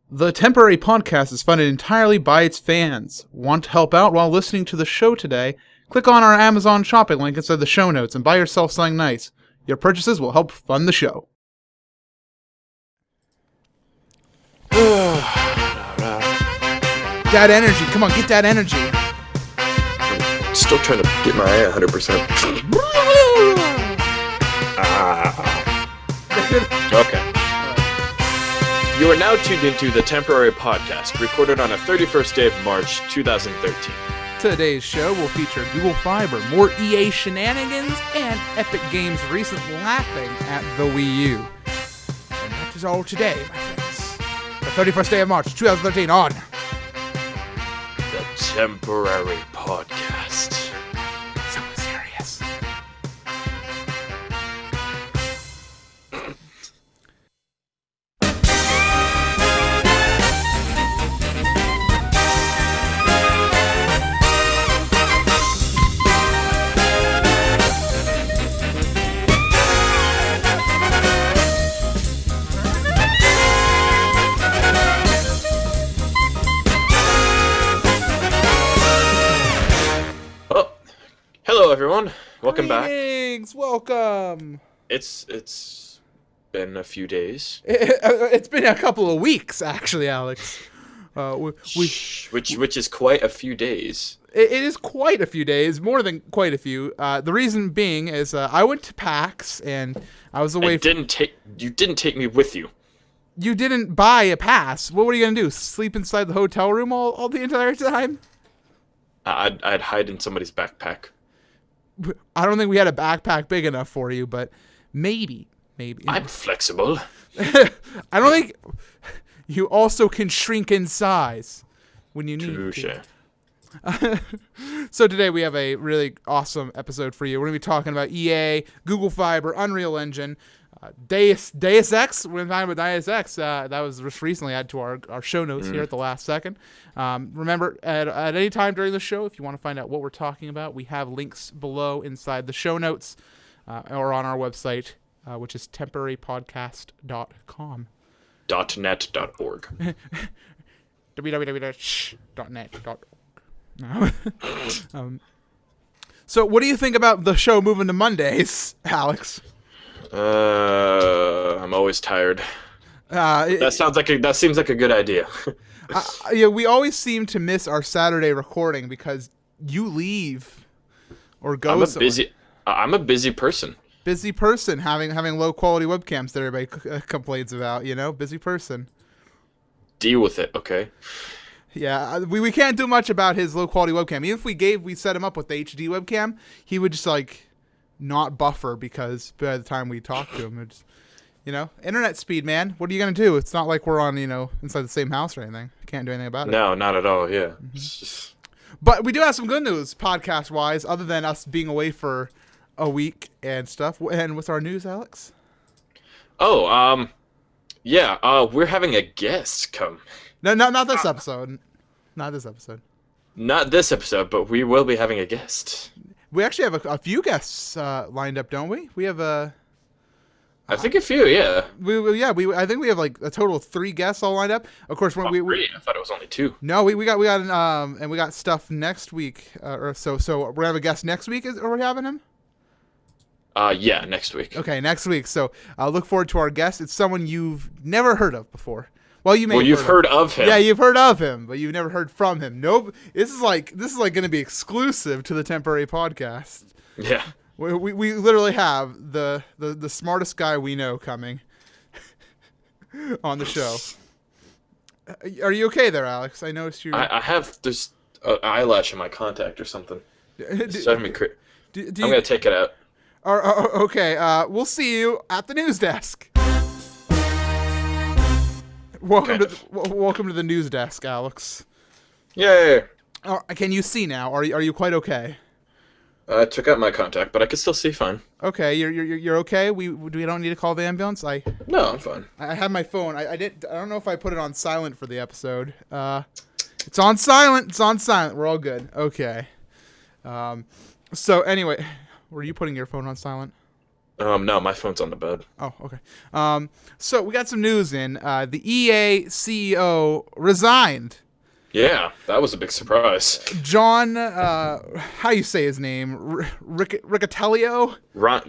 The Temporary Podcast is funded entirely by its fans. Want to help out while listening to the show today? Click on our Amazon shopping link inside the show notes and buy yourself something nice. Your purchases will help fund the show. That energy. Come on, get that energy. I'm still trying to get my 100%. Okay. You are now tuned into the Temporary Podcast, recorded on the 31st day of March, 2013. Today's show will feature Google Fiber, more EA shenanigans, and Epic Games' recent laughing at the Wii U. And that is all today, my friends. The 31st day of March, 2013 on The Temporary Podcast. So serious. Hello, everyone. Welcome Greetings, welcome. It's been a few days. It's been a couple of weeks, actually, Alex. Which is quite a few days. It is quite a few days, more than quite a few. The reason being is I went to PAX and I was away. You didn't take me with you. You didn't buy a pass. What were you gonna do? Sleep inside the hotel room all the entire time? I'd hide in somebody's backpack. I don't think we had a backpack big enough for you, but maybe. I'm flexible. I don't think you also can shrink in size when you need to. So today we have a really awesome episode for you. We're going to be talking about EA, Google Fiber, Unreal Engine, Deus Ex. We're talking about Deus Ex. That was just recently added to our show notes here at the last second. Remember, at any time during the show, if you want to find out what we're talking about, we have links below inside the show notes or on our website, which is temporarypodcast.com. .net.org. www.net.org. So what do you think about the show moving to Mondays, Alex? I'm always tired. That seems like a good idea. Yeah, we always seem to miss our Saturday recording because you leave or go somewhere. I'm a busy person. Busy person having low quality webcams that everybody complains about. Busy person. Deal with it, okay? Yeah, we can't do much about his low quality webcam. Even if we set him up with the HD webcam, he would just not buffer because by the time we talk to him, it's internet speed, man. What are you gonna do? It's not like we're on inside the same house or anything. Can't do anything about it. No, not at all. Yeah. Mm-hmm. But we do have some good news podcast wise, other than us being away for a week and stuff. And what's our news, Alex? Oh, yeah. We're having a guest come. No, not this episode. Not this episode. Not this episode, but we will be having a guest. We actually have a few guests lined up, don't we? We have I think a few, yeah. I think we have a total of 3 guests all lined up. Of course, when really? I thought it was only 2. No, we got and we got stuff next week. So we're gonna have a guest next week. Are we having him? Yeah, next week. Okay, next week. So look forward to our guest. It's someone you've never heard of before. Well, you've heard of him. Yeah, you've heard of him, but you've never heard from him. Nope. This is going to be exclusive to the Temporary Podcast. Yeah. We literally have the smartest guy we know coming on the show. Are you okay there, Alex? I noticed you. I have this eyelash in my contact or something. It's driving me crazy. I'm gonna take it out. Okay. We'll see you at the news desk. Welcome to the news desk, Alex. Yay! Can you see now? Are you quite okay? I took out my contact, but I can still see fine. Okay, you're okay. We don't need to call the ambulance. No, I'm fine. I have my phone. I don't know if I put it on silent for the episode. It's on silent. It's on silent. We're all good. Okay. So anyway, were you putting your phone on silent? No, my phone's on the bed. Oh, okay. So we got some news in. The EA CEO resigned. Yeah, that was a big surprise. John, how you say his name? Riccatello?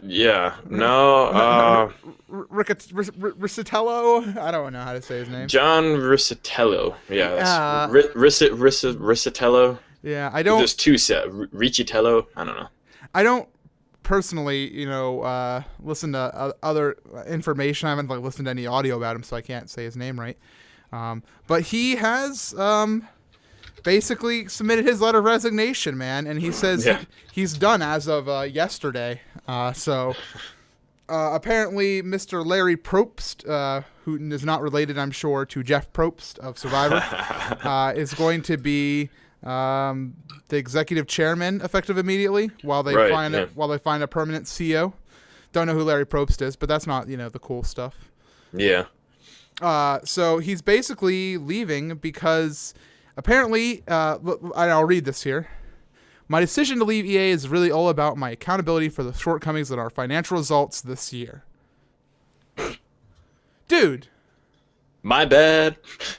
Yeah, no, Riccatello? I don't know how to say his name. John Riccitello. Yeah, Uh, Riccitello. Yeah, I don't. There's two set. Riccitello. I don't know. I don't personally, listen to other information. I haven't listened to any audio about him, so I can't say his name right. But he has basically submitted his letter of resignation, man, and he says he's done as of yesterday. So apparently, Mr. Larry Probst, who is not related, I'm sure, to Jeff Probst of Survivor, is going to be the executive chairman effective immediately while they find a permanent CEO. Don't know who Larry Probst is, but that's not the cool stuff. Yeah. So he's basically leaving because apparently, I'll read this here. My decision to leave EA is really all about my accountability for the shortcomings in our financial results this year. Dude. My bad.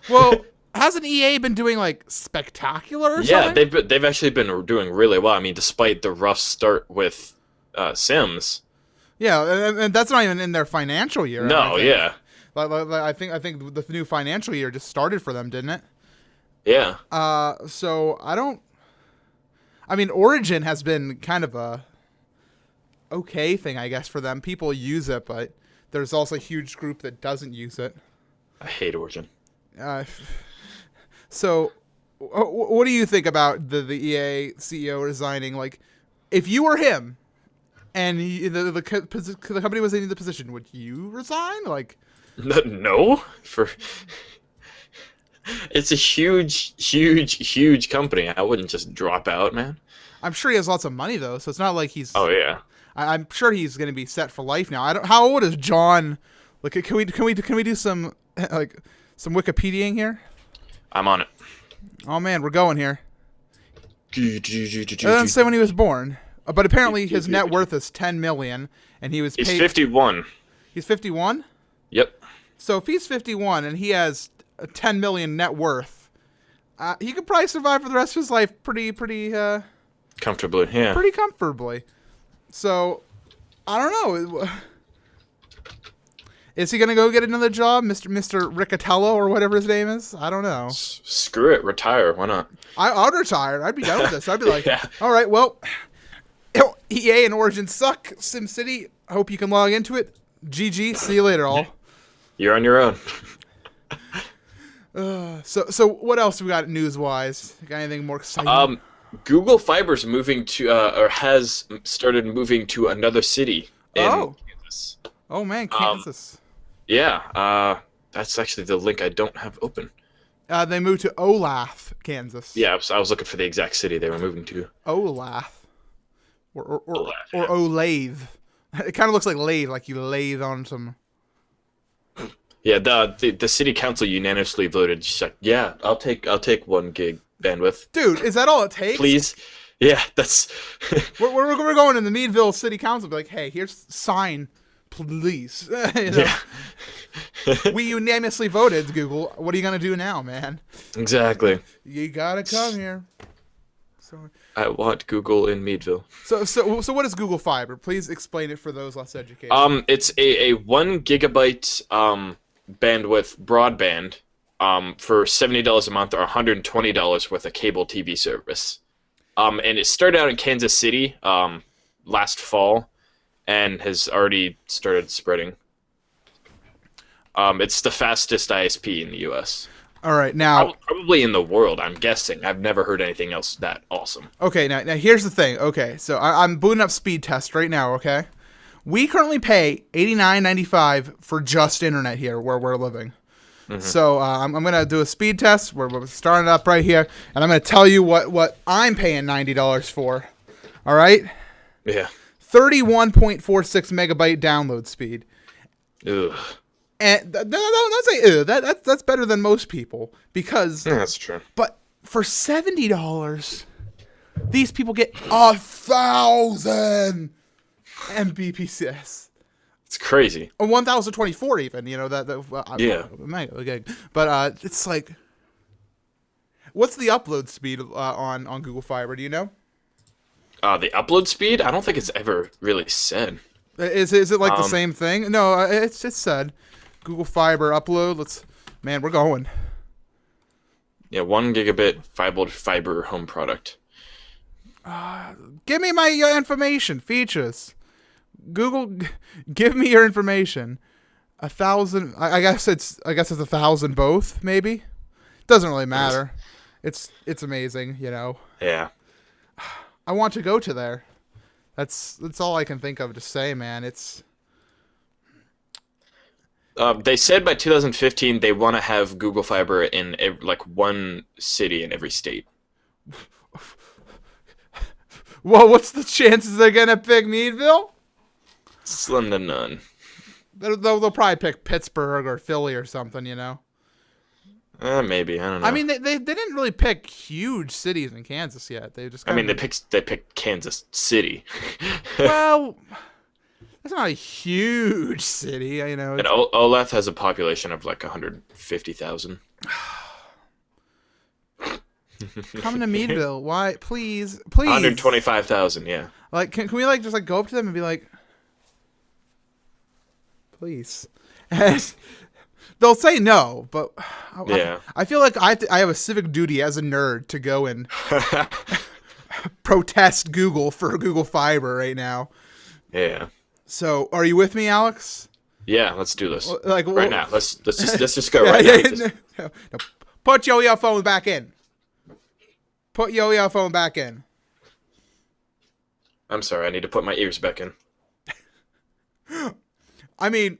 Well, hasn't EA been doing spectacular or something? Yeah, they've actually been doing really well. I mean, despite the rough start with Sims. Yeah, and that's not even in their financial year. No, yeah. I think the new financial year just started for them, didn't it? Yeah. So I mean, Origin has been kind of a okay thing, I guess, for them. People use it, but there's also a huge group that doesn't use it. I hate Origin. So, what do you think about the EA CEO resigning? Like, if you were him, and the company was in the position, would you resign? Like, no, it's a huge company. I wouldn't just drop out, man. I'm sure he has lots of money though, so it's not like he's. Oh yeah. I'm sure he's going to be set for life now. How old is John? Like, can we do some some Wikipediaing here? I'm on it. Oh man, we're going here. It doesn't say when he was born, but apparently his net worth is $10 million, and he was paid. He's 51. He's 51. Yep. So if he's 51 and he has a $10 million net worth, he could probably survive for the rest of his life pretty comfortably. Yeah. Pretty comfortably. So I don't know. Is he gonna go get another job, Mr. Riccatello or whatever his name is? I don't know. Screw it, retire. Why not? I'd retire. I'd be done with this. I'd be like, yeah. All right, well, EA and Origin suck. SimCity, hope you can log into it. GG. See you later, all. You're on your own. So what else we got news-wise? Got anything more exciting? Google Fiber's moving to, or has started moving to another city in Kansas. Oh man, Kansas. Yeah, that's actually the link I don't have open. They moved to Olathe, Kansas. Yeah, I was looking for the exact city they were moving to. Olathe. Or Olathe, Olathe. It kind of looks like lathe, like you lathe on some... Yeah, the city council unanimously voted. Yeah, I'll take 1 gig bandwidth. Dude, is that all it takes? Please. Yeah, that's. we're going in the Meadville City Council. Be like, hey, here's sign, please. Yeah. We unanimously voted, Google. What are you gonna do now, man? Exactly. You gotta come here. So. I want Google in Meadville. So what is Google Fiber? Please explain it for those less educated. It's a 1 gigabyte bandwidth broadband for $70 a month or $120 with a cable TV service. And it started out in Kansas City last fall and has already started spreading. It's the fastest ISP in the U.S. All right, now... Probably in the world, I'm guessing. I've never heard anything else that awesome. Okay, now here's the thing. Okay, so I'm booting up Speed Test right now, okay? We currently pay $89.95 for just internet here where we're living. Mm-hmm. So I'm going to do a speed test. We're starting up right here, and I'm going to tell you what I'm paying $90 for. All right? Yeah. 31.46 megabyte download speed. Ugh. And don't say that's better than most people because that's true. But for $70, these people get 1,000 Mbps. It's crazy. 1024 even, Yeah. Okay. But it's like, what's the upload speed on Google Fiber? Do you know? The upload speed? I don't think it's ever really said. Is it like the same thing? No, it's just said Google Fiber upload. We're going. Yeah, 1 gigabit fiber home product. Give me my information, features. Google, give me your information. 1,000. I guess it's 1,000 both. Maybe. Doesn't really matter. It's amazing, Yeah. I want to go to there. That's all I can think of to say, man. It's. They said by 2015 they want to have Google Fiber in one city in every state. Well, what's the chances they're gonna pick Meadville? Slim to none. They'll probably pick Pittsburgh or Philly or something, Maybe, I don't know. I mean, they didn't really pick huge cities in Kansas yet. They just. they picked Kansas City. Well, that's not a huge city, And Olathe has a population of 150,000. Coming to Meadville, why? Please. 125,000, yeah. Can we just go up to them and be like, please? And they'll say no, but Yeah. I feel like I have a civic duty as a nerd to go and protest Google for Google Fiber right now. Yeah. So, are you with me, Alex? Yeah, let's do this. Right now. Let's just go right now. No. Put your earphone back in. Put your earphone back in. I'm sorry, I need to put my ears back in. I mean,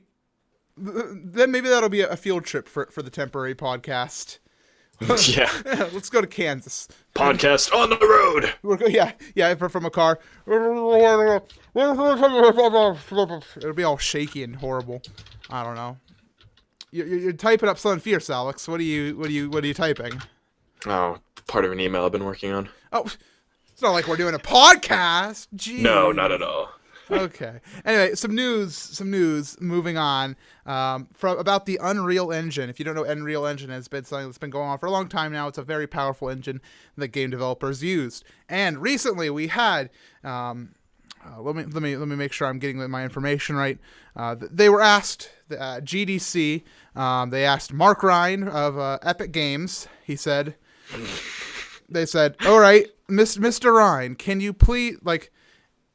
then maybe that'll be a field trip for the temporary podcast. Yeah. Let's go to Kansas. Podcast on the road. From a car. It'll be all shaky and horrible. I don't know. You're typing up something fierce, Alex. What are you typing? Oh, part of an email I've been working on. Oh, it's not like we're doing a podcast. Jeez. No, not at all. Okay. Anyway, some news. Moving on. About the Unreal Engine. If you don't know, Unreal Engine has been something that's been going on for a long time now. It's a very powerful engine that game developers used. And recently, we had. Let me make sure I'm getting my information right. They were asked GDC. They asked Mark Ryan of Epic Games. They said, "All right, Mr. Ryan, can you please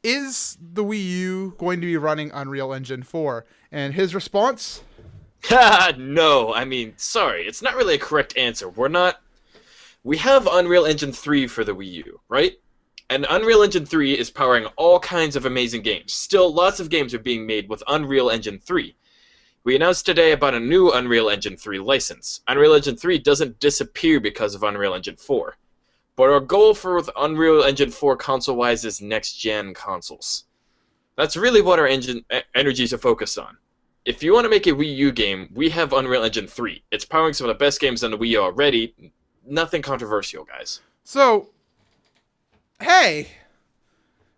is the Wii U going to be running Unreal Engine 4?" And his response? No, sorry, it's not really a correct answer. We have Unreal Engine 3 for the Wii U, right? And Unreal Engine 3 is powering all kinds of amazing games. Still, lots of games are being made with Unreal Engine 3. We announced today about a new Unreal Engine 3 license. Unreal Engine 3 doesn't disappear because of Unreal Engine 4. But our goal for Unreal Engine 4 console-wise is next-gen consoles. That's really what our energies are focused on. If you want to make a Wii U game, we have Unreal Engine 3. It's powering some of the best games on the Wii U already. Nothing controversial, guys. So, hey,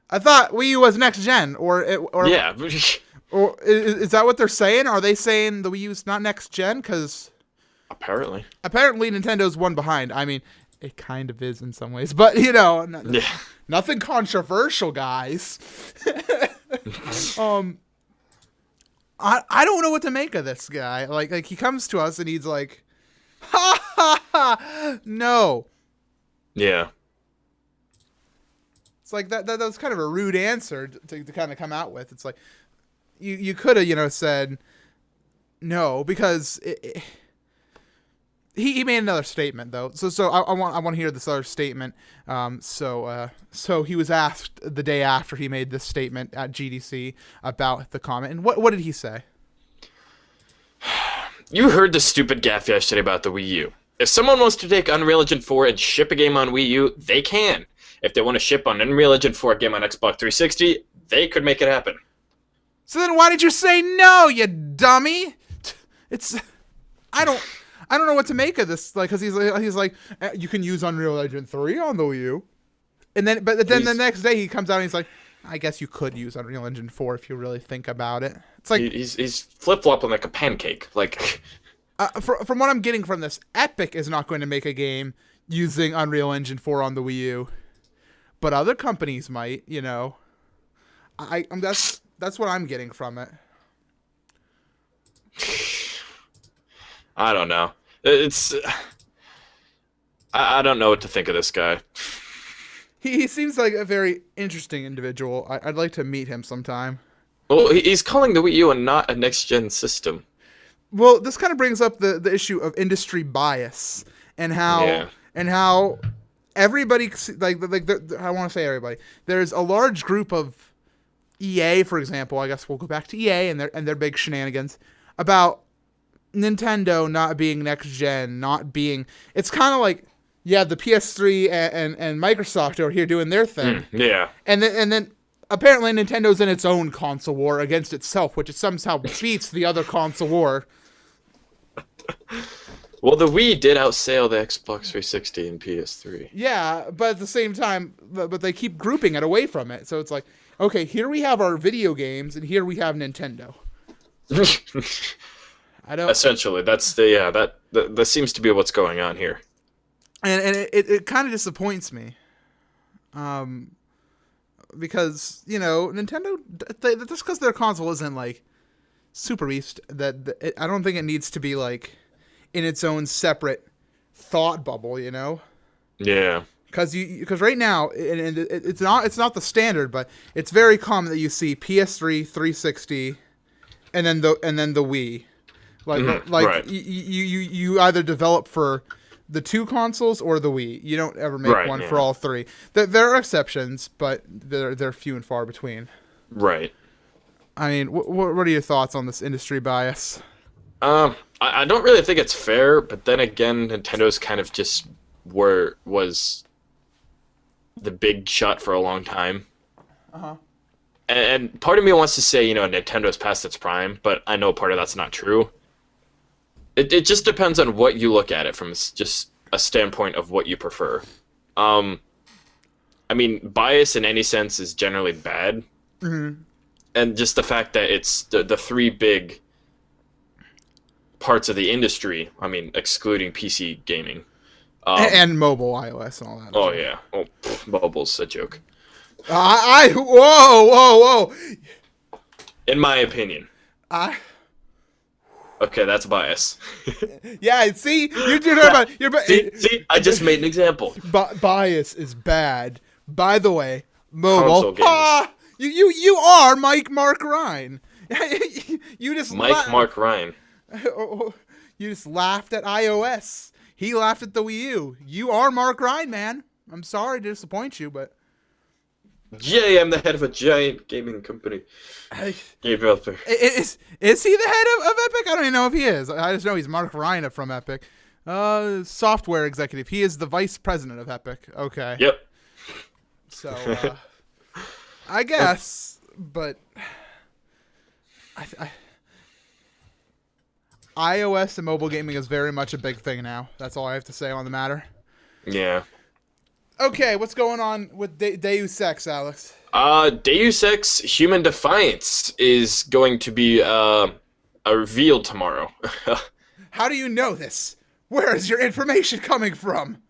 I thought Wii U was next-gen, yeah. Or is that what they're saying? Are they saying the Wii U's not next-gen? Because apparently Nintendo's one behind. It kind of is in some ways, but nothing controversial, guys. I don't know what to make of this guy. Like he comes to us and he's like, ha ha ha, no. Yeah. It's like that was kind of a rude answer to kind of come out with. It's like you could have said no, because He made another statement though, so I want to hear this other statement. So he was asked the day after he made this statement at GDC about the comment, and what did he say? You heard the stupid gaffe yesterday about the Wii U. If someone wants to take Unreal Engine 4 and ship a game on Wii U, they can. If they want to ship an Unreal Engine 4 game on Xbox 360, they could make it happen. So then why did you say no, you dummy? I don't know what to make of this, because he's like, you can use Unreal Engine 3 on the Wii U, but then the next day he comes out and he's like, I guess you could use Unreal Engine 4 if you really think about it. It's like he's flip-flopping like a pancake. Like, from what I'm getting from this, Epic is not going to make a game using Unreal Engine 4 on the Wii U, but other companies might. You know, that's what I'm getting from it. I don't know. I don't know what to think of this guy. He seems like a very interesting individual. I'd like to meet him sometime. Well, he's calling the Wii U not a next-gen system. Well, this kind of brings up the issue of industry bias and how everybody I want to say everybody. There's a large group of EA, for example. I guess we'll go back to EA and their big shenanigans about Nintendo not being next gen, not being. It's kind of like. Yeah, the PS3 and Microsoft are here doing their thing. Yeah. And then apparently Nintendo's in its own console war against itself, which it somehow beats the other console war. Well, the Wii did outsail the Xbox 360 and PS3. Yeah, but at the same time, but they keep grouping it away from it. So it's like, okay, here we have our video games, and here we have Nintendo. I don't. Essentially, that's that seems to be what's going on here. And it kind of disappoints me, because Nintendo, just because their console isn't like super beast, I don't think it needs to be like in its own separate thought bubble, Yeah. Because right now it's not the standard, but it's very common that you see PS3, 360, and then the Wii, right. you either develop for the two consoles or the Wii. You don't ever make one for all three. There are exceptions, but they're few and far between. Right. I mean, what are your thoughts on this industry bias? I don't really think it's fair, but then again, Nintendo's kind of just was the big shot for a long time. Uh-huh. And part of me wants to say, Nintendo's past its prime, but I know part of that's not true. It just depends on what you look at it from, just a standpoint of what you prefer. I mean, bias in any sense is generally bad. Mm-hmm. And just the fact that it's the three big parts of the industry, I mean, excluding PC gaming. And mobile, iOS, and all that. Oh, yeah. Oh, mobile's a joke. Whoa. In my opinion. Okay, that's bias. Yeah, see? You're about... See, I just made an example. Bias is bad. By the way, mobile... Console you are Mark Ryan. You just... Mark Ryan. You just laughed at iOS. He laughed at the Wii U. You are Mark Ryan, man. I'm sorry to disappoint you, but... Yay, I'm the head of a giant gaming company. Game developer. Is he the head of Epic? I don't even know if he is. I just know he's Mark Ryan from Epic. Software executive. He is the vice president of Epic. Okay. Yep. So, I guess, but... iOS and mobile gaming is very much a big thing now. That's all I have to say on the matter. Yeah. Okay, what's going on with Deus Ex, Alex? Deus Ex Human Defiance is going to be revealed tomorrow. How do you know this? Where is your information coming from?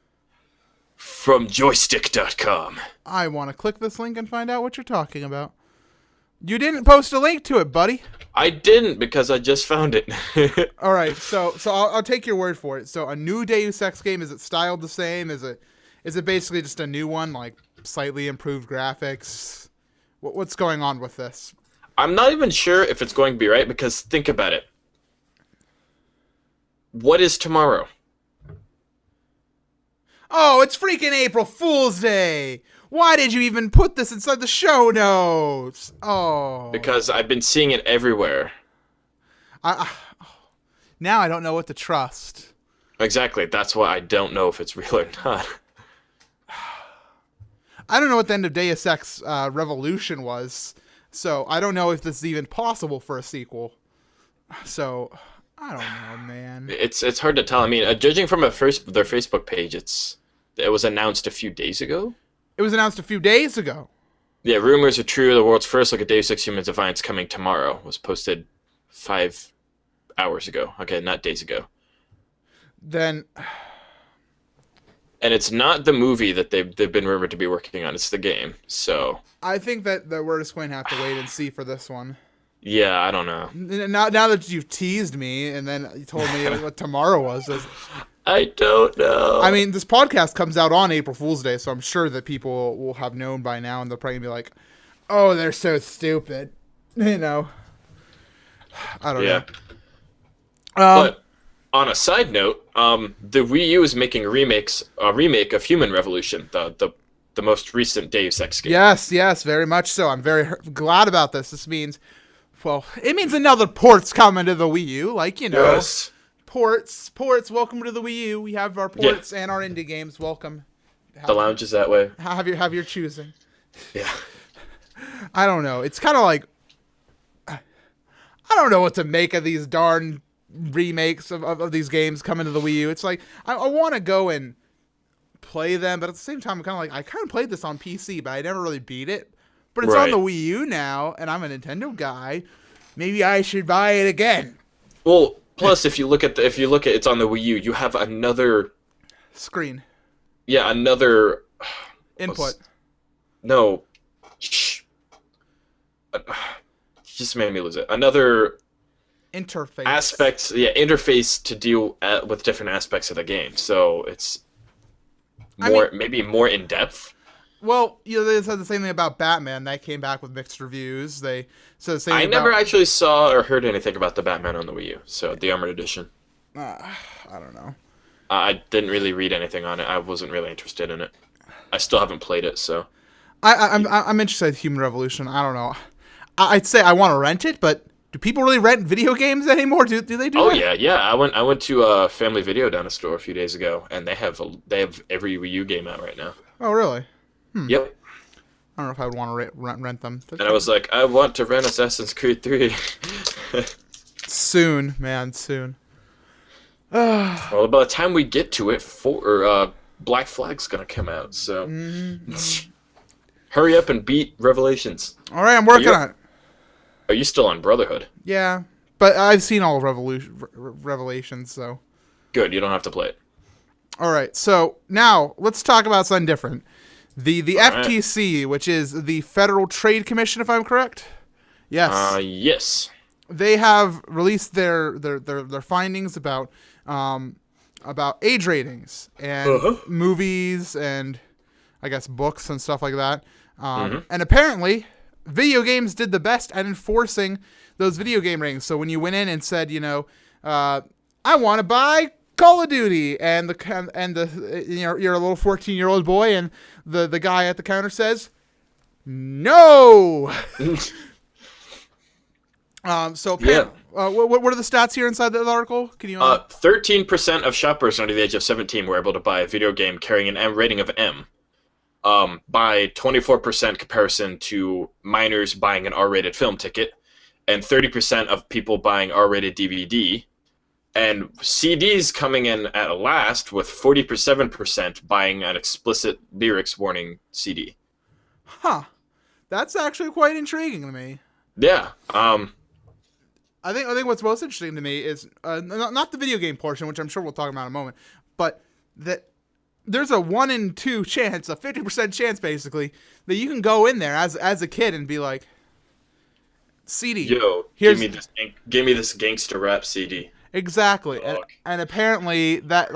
From joystick.com. I want to click this link and find out what you're talking about. You didn't post a link to it, buddy. I didn't, because I just found it. All right, so I'll take your word for it. So a new Deus Ex game, is it styled the same? Is it basically just a new one, like slightly improved graphics? What's going on with this? I'm not even sure if it's going to be right, because think about it. What is tomorrow? Oh, it's freaking April Fool's Day! Why did you even put this inside the show notes? Oh. Because I've been seeing it everywhere. Now I don't know what to trust. Exactly. That's why I don't know if it's real or not. I don't know what the end of Deus Ex Revolution was, so I don't know if this is even possible for a sequel. So, I don't know, man. It's hard to tell. I mean, judging from their Facebook page, it was announced a few days ago. It was announced a few days ago. Yeah, rumors are true. The world's first look at Deus Ex Human Defiance coming tomorrow was posted 5 hours ago. Okay, not days ago. Then And it's not the movie that they've been rumored to be working on. It's the game. So I think that we're just going to have to wait and see for this one. yeah, I don't know. Now that you've teased me and then you told me what tomorrow was. I don't know. I mean, this podcast comes out on April Fool's Day, so I'm sure that people will have known by now, and they'll probably be like, "Oh, they're so stupid," you know. I don't know. But on a side note, the Wii U is making a remake of Human Revolution, the most recent Deus Ex game. Yes, very much so. I'm very glad about this. This means, well, it means another port's coming to the Wii U, like, you know. Yes. Ports, welcome to the Wii U. We have our ports and our indie games. Welcome. The lounge is that way. Have your choosing. Yeah. I don't know. It's kind of like, I don't know what to make of these darn remakes of these games coming to the Wii U. It's like, I want to go and play them, but at the same time, I'm kind of like, I kind of played this on PC, but I never really beat it. But it's on the Wii U now, and I'm a Nintendo guy. Maybe I should buy it again. Well, plus if you look at it's on the Wii U, you have another screen. Yeah, another input. No. Shh. Just made me lose it. Another interface. Interface to deal with different aspects of the game. So it's maybe more in depth. Well, they said the same thing about Batman. That came back with mixed reviews. They said the same. I never actually saw or heard anything about the Batman on the Wii U. So the Armored Edition. I don't know. I didn't really read anything on it. I wasn't really interested in it. I still haven't played it, so. I'm interested in Human Revolution. I don't know. I'd say I want to rent it, but do people really rent video games anymore? Do they do? Oh that? yeah. I went to a Family Video down the store a few days ago, and they have every Wii U game out right now. Oh really? Yep. I don't know if I would want to rent them. And I was like, I want to rent Assassin's Creed 3. Soon, man, soon. Well, by the time we get to it, Black Flag's gonna come out, so hurry up and beat Revelations. All right, I'm working on it. Are you still on Brotherhood? Yeah, but I've seen all of Revelations, so good. You don't have to play it. All right, so now let's talk about something different. The FTC, which is the Federal Trade Commission, if I'm correct. Yes. Yes. They have released their findings about age ratings and movies and I guess books and stuff like that. And apparently, video games did the best at enforcing those video game ratings. So when you went in and said, I want to buy Call of Duty, and you're a little 14-year-old boy, and the guy at the counter says, no. So apparently, what are the stats here inside the article? Can you? 13% of shoppers under the age of 17 were able to buy a video game carrying an M rating of M. By 24% comparison to minors buying an R-rated film ticket, and 30% of people buying R-rated DVD, and CDs coming in at last with 47% buying an explicit lyrics warning CD. Huh. That's actually quite intriguing to me. Yeah. I think what's most interesting to me is not the video game portion, which I'm sure we'll talk about in a moment, but that there's a 1 in 2 chance, a 50% chance basically, that you can go in there as a kid and be like, CD. Yo, give me this gangster rap CD. Exactly. And apparently that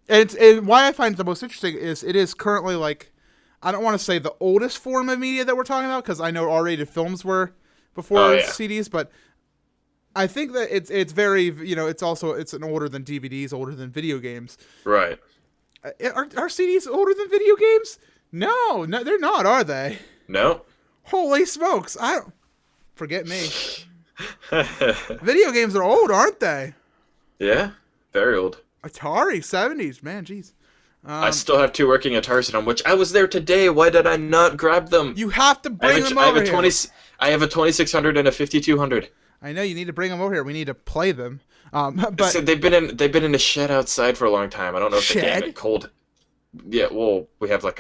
and why I find it the most interesting is it is currently I don't want to say the oldest form of media that we're talking about, because I know R-rated films were before CDs, but I think that it's very, it's an older than DVDs, older than video games. Right. Are CDs older than video games? No, they're not, are they? No. Holy smokes! Forget me. Video games are old, aren't they? Yeah, very old. Atari 70s, man, jeez. I still have 2 working Ataris at home, which I was there today. Why did I not grab them? You have to bring them over here. I have a 2600 and a 5200. I know, you need to bring them over here. We need to play them. But so they've been in a shed outside for a long time. I don't know if they get cold. Yeah, well, we have a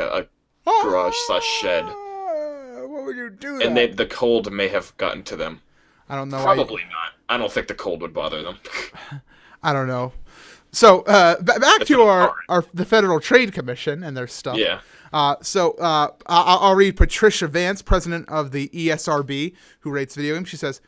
garage/shed. What would you do that? And the cold may have gotten to them. I don't know. Probably not. I don't think the cold would bother them. I don't know. So back to the Federal Trade Commission and their stuff. Yeah. I'll read Patricia Vance, president of the ESRB, who rates video games. She says,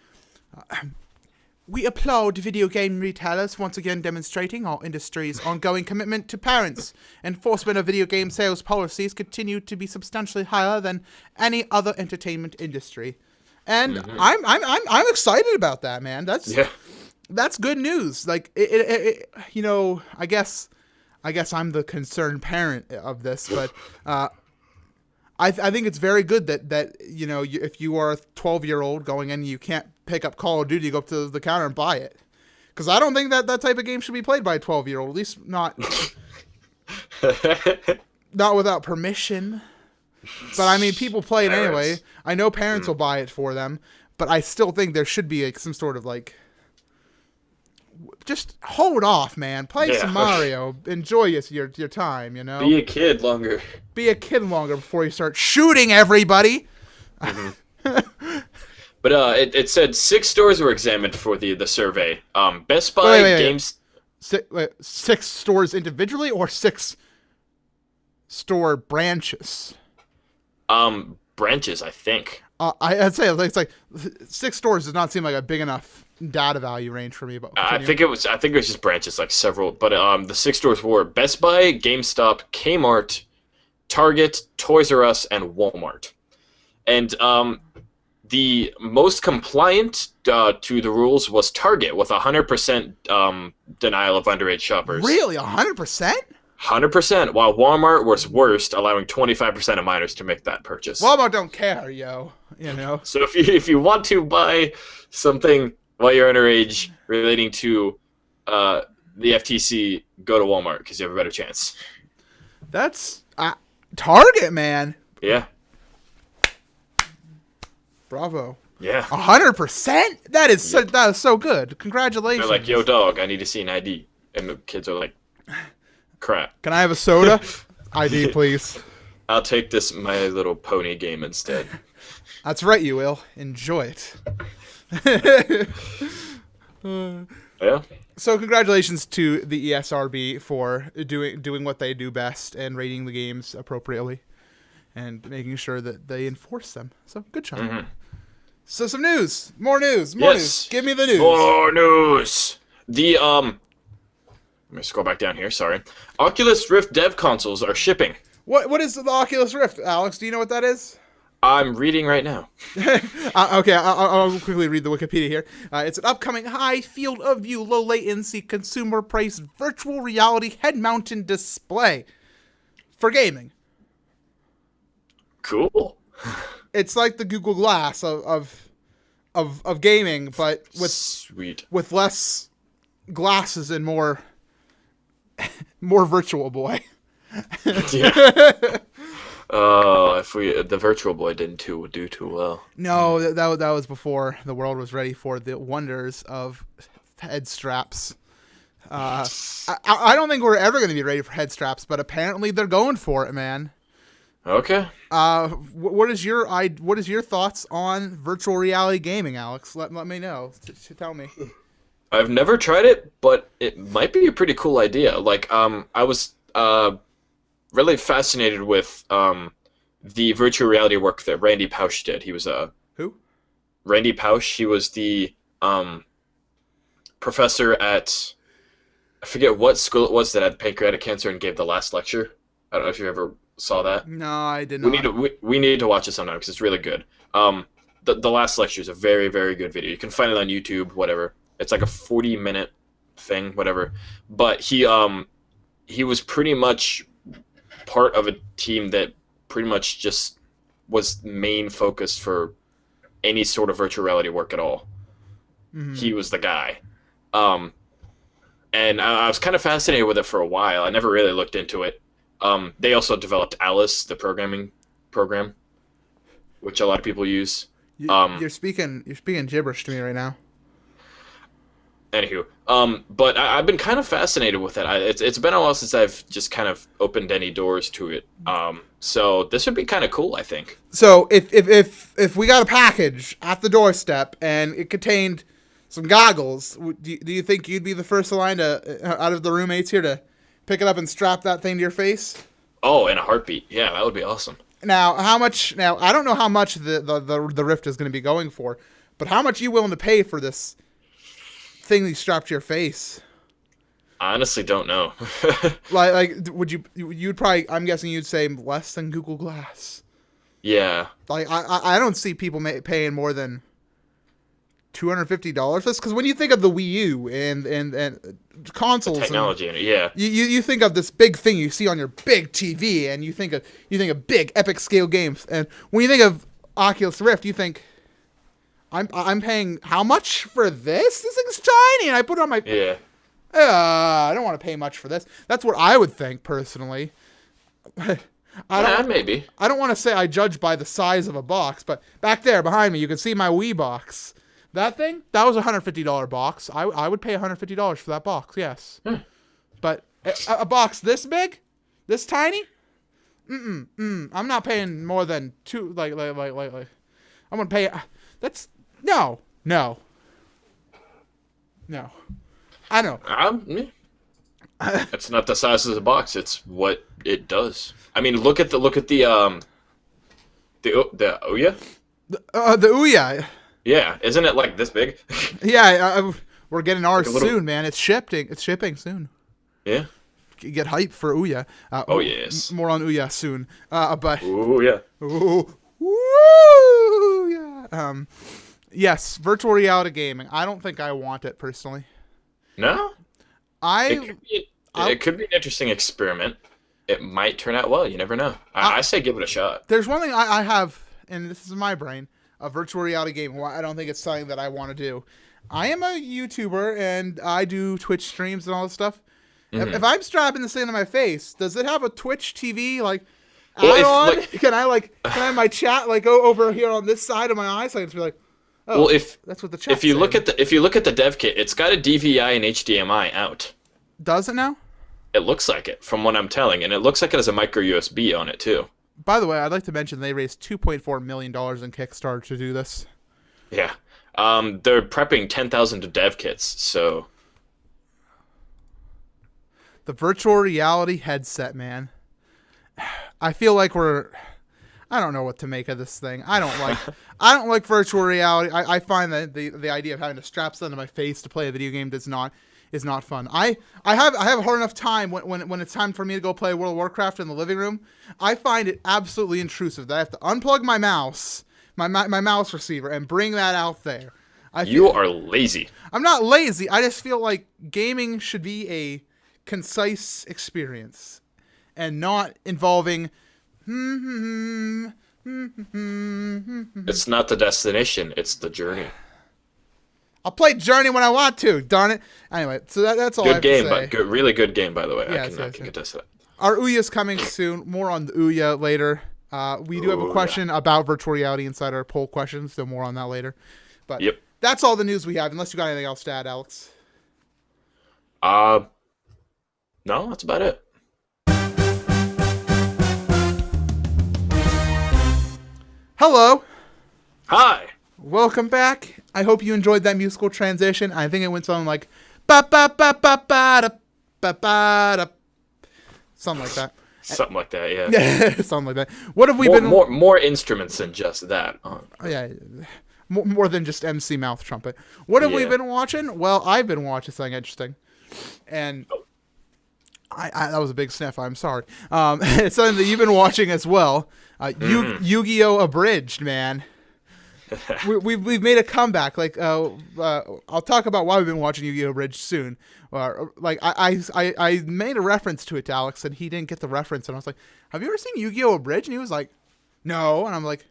"We applaud video game retailers once again demonstrating our industry's ongoing commitment to parents. Enforcement of video game sales policies continue to be substantially higher than any other entertainment industry." And I'm excited about that, man. That's good news. Like I guess I'm the concerned parent of this, but I think it's very good that if you are a 12-year-old going in, you can't pick up Call of Duty, you go up to the counter and buy it, because I don't think that type of game should be played by a 12-year-old. At least not without permission. But I mean, people play it anyway. I know parents will buy it for them, but I still think there should be some sort of just hold off, man. Play some Mario. Enjoy your time, Be a kid longer. Be a kid longer before you start shooting everybody. But it said 6 stores were examined for the survey. Best Buy, Games... 6 stores individually or 6 store branches? Branches, I think. I'd say it's like 6 stores does not seem like a big enough data value range for me. But I think it was just branches, like several. But the 6 stores were Best Buy, GameStop, Kmart, Target, Toys R Us, and Walmart. And the most compliant to the rules was Target, with 100% denial of underage shoppers. Really, 100%? 100%, while Walmart was worst, allowing 25% of minors to make that purchase. Walmart don't care, So if you want to buy something while you're underage relating to the FTC, go to Walmart because you have a better chance. That's Target, man. Yeah. Bravo. Yeah. 100%? That is so good. Congratulations. They're like, yo, dog, I need to see an ID. And the kids are like, crap. Can I have a soda? ID, please. I'll take this My Little Pony game instead. That's right, you will. Enjoy it. Yeah. So congratulations to the ESRB for doing what they do best and rating the games appropriately and making sure that they enforce them. So good job. Mm-hmm. So some news. More news. Give me the news. More news. Let me scroll back down here, sorry. Oculus Rift dev consoles are shipping. What is the Oculus Rift, Alex? Do you know what that is? I'm reading right now. Okay, I'll quickly read the Wikipedia here. It's an upcoming high field of view, low latency, consumer price, virtual reality head-mounted display for gaming. Cool. It's like the Google Glass of gaming, but with less glasses and more Virtual Boy. Yeah. If the Virtual Boy didn't do too well. No, that was before the world was ready for the wonders of head straps. I don't think we're ever going to be ready for head straps, but apparently they're going for it, man. Okay. What is your thoughts on virtual reality gaming, Alex? Let me know. Tell me. I've never tried it, but it might be a pretty cool idea. Like, I was really fascinated with the virtual reality work that Randy Pausch did. He was who? Randy Pausch. He was the professor at, I forget what school it was, that had pancreatic cancer and gave the last lecture. I don't know if you ever saw that. No, I did not. We need to watch it sometime because it's really good. The last lecture is a very, very good video. You can find it on YouTube, whatever. It's like a 40-minute thing, whatever. But he was pretty much part of a team that pretty much just was main focus for any sort of virtual reality work at all. Mm-hmm. He was the guy. And I was kind of fascinated with it for a while. I never really looked into it. They also developed Alice, the programming program, which a lot of people use. You're speaking gibberish to me right now. Anywho, but I've been kind of fascinated with it. It's been a while since I've just kind of opened any doors to it. So this would be kind of cool, I think. So if we got a package at the doorstep and it contained some goggles, do you think you'd be the first line out of the roommates here to pick it up and strap that thing to your face? Oh, in a heartbeat. Yeah, that would be awesome. Now, how much? Now, I don't know how much the Rift is going to be going for, but how much are you willing to pay for this thing you strap to your face? I honestly don't know. Would you'd probably, I'm guessing you'd say less than Google Glass. Yeah. Like, I don't see people paying more than $250 for this, because when you think of the Wii U and consoles, The technology in it, yeah. you think of this big thing you see on your big TV, and you think of big epic scale games, and when you think of Oculus Rift, you think, I'm paying how much for this? This thing's tiny, and I put it on my. Yeah. I don't want to pay much for this. That's what I would think personally. Maybe. I don't want to say I judge by the size of a box, but back there behind me, you can see my Wii box. That thing, that was a $150 box. I would pay $150 for that box, yes. But a box this big, this tiny, I'm not paying more than two. Like I'm gonna pay. That's no. I know. It's not the size of the box. It's what it does. I mean, look at the Ouya. The Ouya. Yeah, isn't it like this big? Yeah, we're getting ours Like a little- soon, man. It's shipping soon. Yeah. Get hype for Ouya. Yes. More on Ouya soon. But Ooh yeah. Yeah. Yes, virtual reality gaming. I don't think I want it personally. No. It could be an interesting experiment. It might turn out well. You never know. I say give it a shot. There's one thing I have, and this is in my brain, a virtual reality game. Well, I don't think it's something that I want to do. I am a YouTuber, and I do Twitch streams and all this stuff. Mm-hmm. If I'm strapping this thing to my face, does it have a Twitch TV add-on? Can I my chat go over here on this side of my eye, so I can just be like, oh, well, that's what the chat. If you look at the dev kit, it's got a DVI and HDMI out. Does it now? It looks like it, from what I'm telling, and it looks like it has a micro USB on it too. By the way, I'd like to mention they raised $2.4 million in Kickstarter to do this. Yeah. They're prepping 10,000 dev kits, so... The virtual reality headset, man. I feel like I don't know what to make of this thing. I don't like virtual reality. I find that the idea of having to strap something to my face to play a video game is not fun. I have a hard enough time when it's time for me to go play World of Warcraft in the living room. I find it absolutely intrusive that I have to unplug my mouse, my mouse receiver, and bring that out there. You are lazy. I'm not lazy. I just feel like gaming should be a concise experience and not involving It's not the destination, it's the journey. I'll play Journey when I want to, darn it. Anyway, so that's all I have to say. But really good game, by the way. Yes, I can contest that. Our Ouya's coming soon. More on the Ouya later. We do have a question about virtual reality inside our poll questions, so more on that later. But that's all the news we have, unless you got anything else to add, Alex. No, that's about it. Hello. Hi. Welcome back. I hope you enjoyed that musical transition. I think it went something like ba ba ba ba ba da ba ba da, something like that. Something like that, yeah. Something like that. What have we been more instruments than just that? Yeah. More than just MC mouth trumpet. What have we been watching? Well, I've been watching something interesting. And that was a big sniff. I'm sorry. It's something that you've been watching as well. Yu-Gi-Oh! Abridged, man. We've made a comeback. I'll talk about why we've been watching Yu-Gi-Oh! Abridged soon. I made a reference to it to Alex, and he didn't get the reference. And I was like, "Have you ever seen Yu-Gi-Oh! Abridged?" And he was like, "No." And I'm like,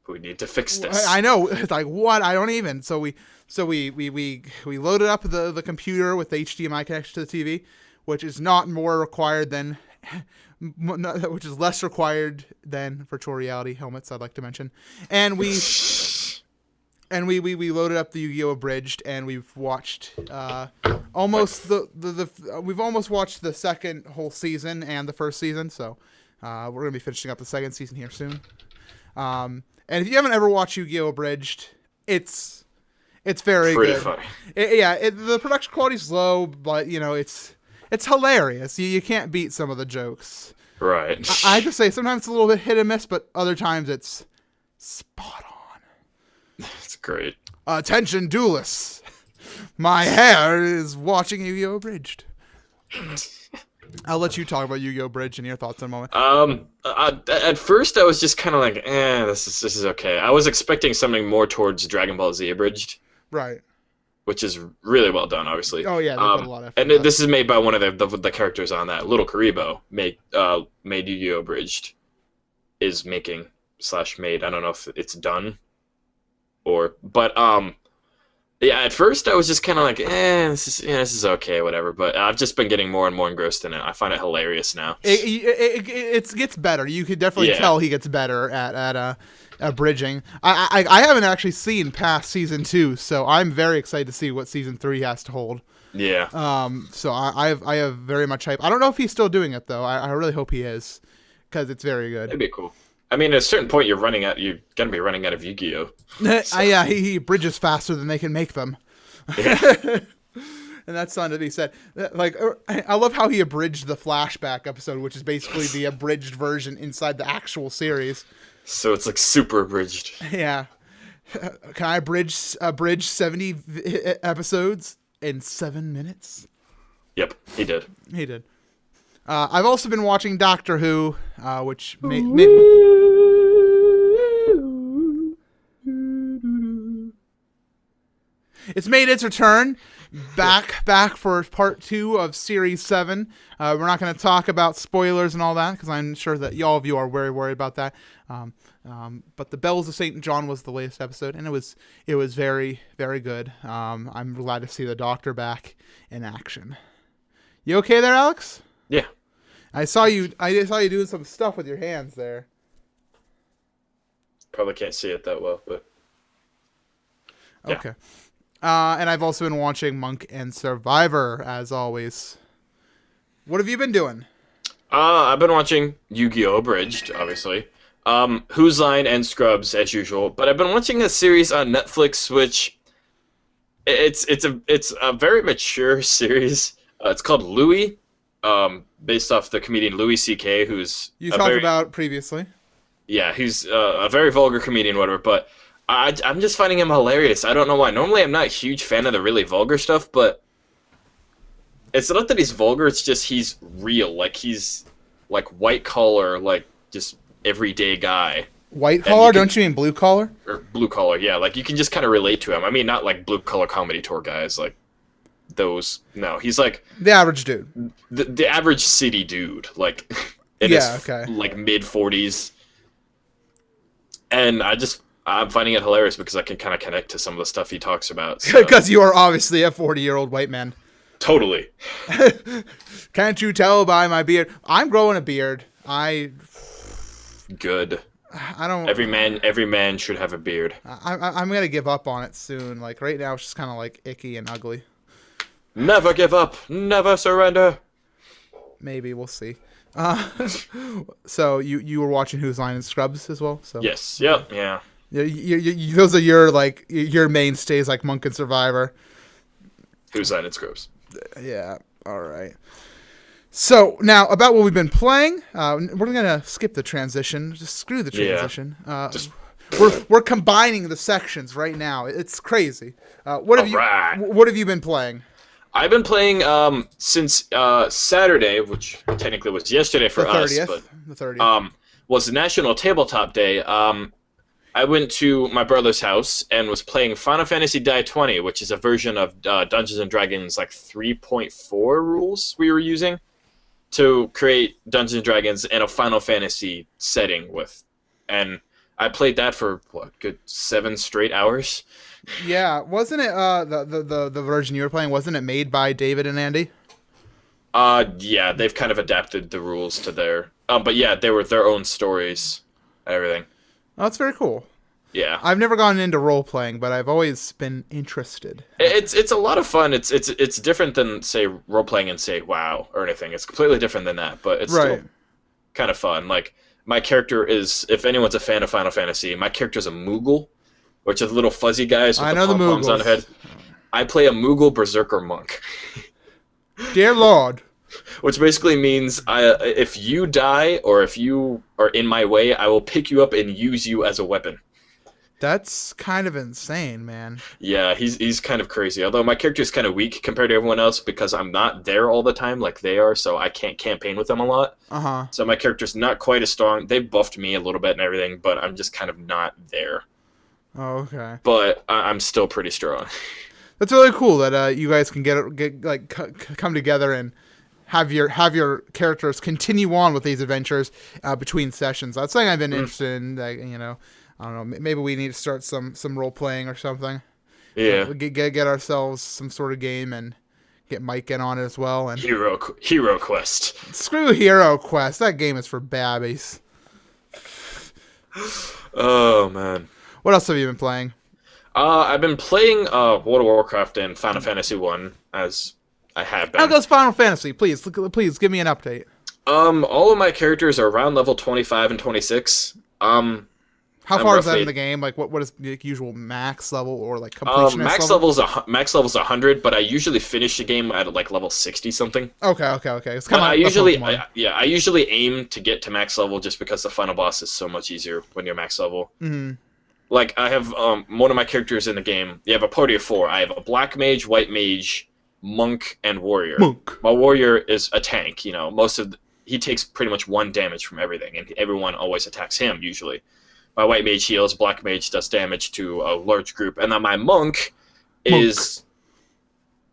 "We need to fix this." I know. It's like, what? I don't even. So we loaded up the computer with the HDMI connection to the TV, which is not more required than. Which is less required than virtual reality helmets, I'd like to mention. And we And we loaded up the Yu-Gi-Oh! Abridged, and we've watched almost we've almost watched the second whole season and the first season, so we're gonna be finishing up the second season here soon. And if you haven't ever watched Yu-Gi-Oh! Abridged, it's very Pretty good. funny. The production quality's low, but it's hilarious. You can't beat some of the jokes. Right. I have to say, sometimes it's a little bit hit and miss, but other times it's spot on. It's great. Attention, duelists. My hair is watching Yu-Gi-Oh! Abridged. I'll let you talk about Yu-Gi-Oh! Abridged and your thoughts in a moment. At first I was just kind of like, this is okay. I was expecting something more towards Dragon Ball Z Abridged. Right. Which is really well done, obviously. Oh yeah, they put a lot of effort. And this is made by one of the characters on that. Little Karibo made Yu-Gi-Oh! Abridged. Is making / made. I don't know if it's done. But at first I was just kind of like, this is okay, whatever. But I've just been getting more and more engrossed in it. I find it hilarious now. It gets better. You could definitely tell he gets better at abridging. I haven't actually seen past season 2, so I'm very excited to see what season 3 has to hold. Yeah. So I have very much hype. I don't know if he's still doing it though. I really hope he is, because it's very good. That'd be cool. I mean, at a certain point, you're gonna be running out of Yu-Gi-Oh. So. Yeah, he bridges faster than they can make them. Yeah. And that's something to be said. Like, I love how he abridged the flashback episode, which is basically the abridged version inside the actual series. So it's like super abridged. Yeah. Can I abridge 70 episodes in 7 minutes? Yep, he did. He did. I've also been watching Doctor Who, which it's made its return back for part 2 of series 7. We're not going to talk about spoilers and all that, because I'm sure that all of you are very worried about that. But the Bells of St. John was the latest episode, and it was very, very good. I'm glad to see the Doctor back in action. You okay there, Alex? Yeah. I saw you doing some stuff with your hands there. Probably can't see it that well, but yeah. Okay. And I've also been watching Monk and Survivor, as always. What have you been doing? I've been watching Yu-Gi-Oh! Abridged, obviously. Whose Line and Scrubs, as usual. But I've been watching a series on Netflix, which it's a very mature series. It's called Louie. Based off the comedian Louis C.K., who's you talked about previously. Yeah, he's a very vulgar comedian, whatever. But I'm just finding him hilarious. I don't know why. Normally, I'm not a huge fan of the really vulgar stuff, but it's not that he's vulgar. It's just he's real. Like he's like white collar, like just everyday guy. White collar? Don't you mean blue collar? Or blue collar, yeah. Like you can just kind of relate to him. I mean, not like blue collar comedy tour guys, like. Those he's like the average dude, the average city dude, like in his like mid 40s, and I'm finding it hilarious because I can kind of connect to some of the stuff he talks about. Because you are obviously a 40-year-old white man. Totally. Can't you tell by my beard? I'm growing a beard. Good. I don't. Every man should have a beard. I'm gonna give up on it soon. Like right now, it's just kind of like icky and ugly. Never give up, never surrender. Maybe we'll see. So you were watching Whose Line and Scrubs as well? So yes, yep, yeah. Those are your mainstays, like Monk and Survivor. Whose Line and Scrubs. Yeah. All right. So now about what we've been playing. We're gonna skip the transition. Just screw the transition. Yeah. We're combining the sections right now. It's crazy. What have you been playing? I've been playing since Saturday, which technically was yesterday for us, but the 30th. Was the National Tabletop Day. I went to my brother's house and was playing Final Fantasy Die 20, which is a version of Dungeons & Dragons like 3.4 rules we were using to create Dungeons & Dragons in a Final Fantasy setting with. And I played that for, good 7 straight hours? Yeah, wasn't it the version you were playing? Wasn't it made by David and Andy? Yeah, they've kind of adapted the rules to their. But yeah, they were their own stories, and everything. Oh, that's very cool. Yeah. I've never gone into role playing, but I've always been interested. It's a lot of fun. It's different than say role playing and say WoW or anything. It's completely different than that, but it's Right. still kind of fun. Like my character is, if anyone's a fan of Final Fantasy, my character's a Moogle, which is little fuzzy guys with I the know the pom-poms on their head. Moogles. I play a Moogle Berserker monk, Dear Lord. which basically means if you die or if you are in my way, I will pick you up and use you as a weapon. That's kind of insane, man. Yeah, he's kind of crazy. Although my character is kind of weak compared to everyone else because I'm not there all the time like they are, so I can't campaign with them a lot. Uh-huh. So my character's not quite as strong. They buffed me a little bit and everything, but I'm just kind of not there. Oh, okay. But I'm still pretty strong. That's really cool that you guys can get like come together and have your characters continue on with these adventures between sessions. That's something I've been interested in. Like, I don't know. Maybe we need to start some role playing or something. Yeah. Get ourselves some sort of game and get Mike in on it as well. And Hero Quest. screw Hero Quest. That game is for babbies. Oh man. What else have you been playing? I've been playing World of Warcraft and Final Fantasy 1 as I have been. How goes Final Fantasy? Please give me an update. All of my characters are around level 25 and 26. How far is that in the game? Like, what is the usual max level or like completionist max level's 100, but I usually finish the game at like level 60 something. Okay. It's kind of I usually aim to get to max level just because the final boss is so much easier when you're max level. Mm-hmm. Like I have one of my characters in the game. You have a party of 4. I have a black mage, white mage, monk, and warrior. My warrior is a tank. He takes pretty much 1 damage from everything, and everyone always attacks him usually. My white mage heals, black mage does damage to a large group, and then my monk is...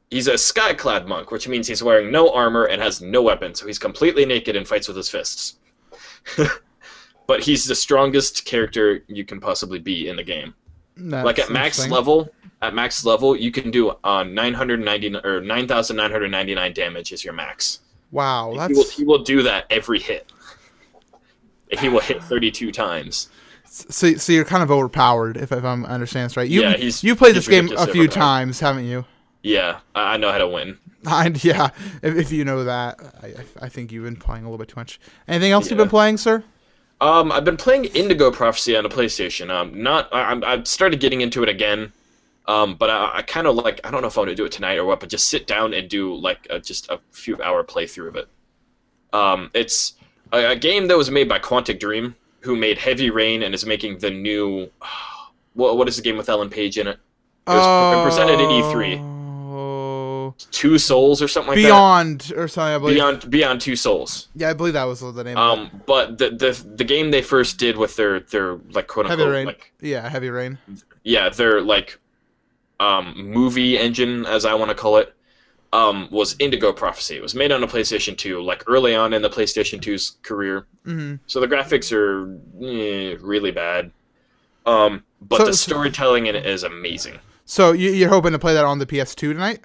He's a skyclad monk, which means he's wearing no armor and has no weapon, so he's completely naked and fights with his fists. But he's the strongest character you can possibly be in the game. Like at max level, you can do 9,999 damage is your max. Wow, He will do that every hit. He will hit 32 times. So you're kind of overpowered, if I'm understanding this right. You played this game a few times, haven't you? Yeah, I know how to win. Yeah, if you know that, I think you've been playing a little bit too much. Anything else you've been playing, sir? I've been playing Indigo Prophecy on the PlayStation. I've started getting into it again. But I kind of like, I don't know if I want to do it tonight or what, but just sit down and do like just a few hour playthrough of it. It's a game that was made by Quantic Dream, who made Heavy Rain and is making the new, what is the game with Ellen Page in it? It was presented at E3. Two Souls or something like Beyond, that. Or something, I believe. Beyond Two Souls. Yeah, I believe that was the name of it. But the game they first did with their like quote unquote Heavy Rain. like Heavy Rain. Yeah, their like movie engine, as I want to call it, was Indigo Prophecy. It was made on a PlayStation 2, like early on in the PlayStation 2's career. Mm-hmm. So the graphics are really bad. But the storytelling in it is amazing. So you're hoping to play that on the PS2 tonight?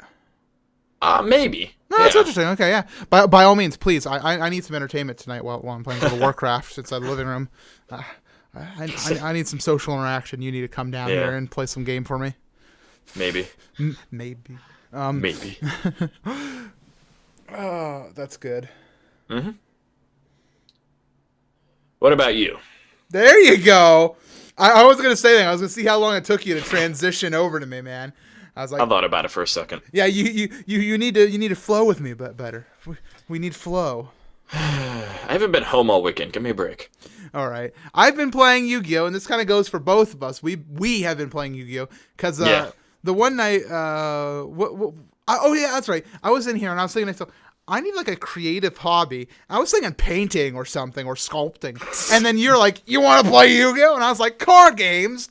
Maybe. No, that's interesting. Okay, yeah. By all means, please. I need some entertainment tonight while I'm playing World of Warcraft inside the living room. I need some social interaction. You need to come down here and play some game for me. Maybe. Maybe. Maybe. Oh, that's good. Mm-hmm. What about you? There you go. I was gonna say that. I was gonna see how long it took you to transition over to me, man. I was like, I thought about it for a second. Yeah, you need to flow with me, but better. We need flow. I haven't been home all weekend. Give me a break. All right, I've been playing Yu-Gi-Oh, and this kind of goes for both of us. We have been playing Yu-Gi-Oh because the one night, oh yeah, that's right. I was in here and I was thinking to myself, I need like a creative hobby. I was thinking painting or something or sculpting, and then you're like, you want to play Yu-Gi-Oh, and I was like, card games.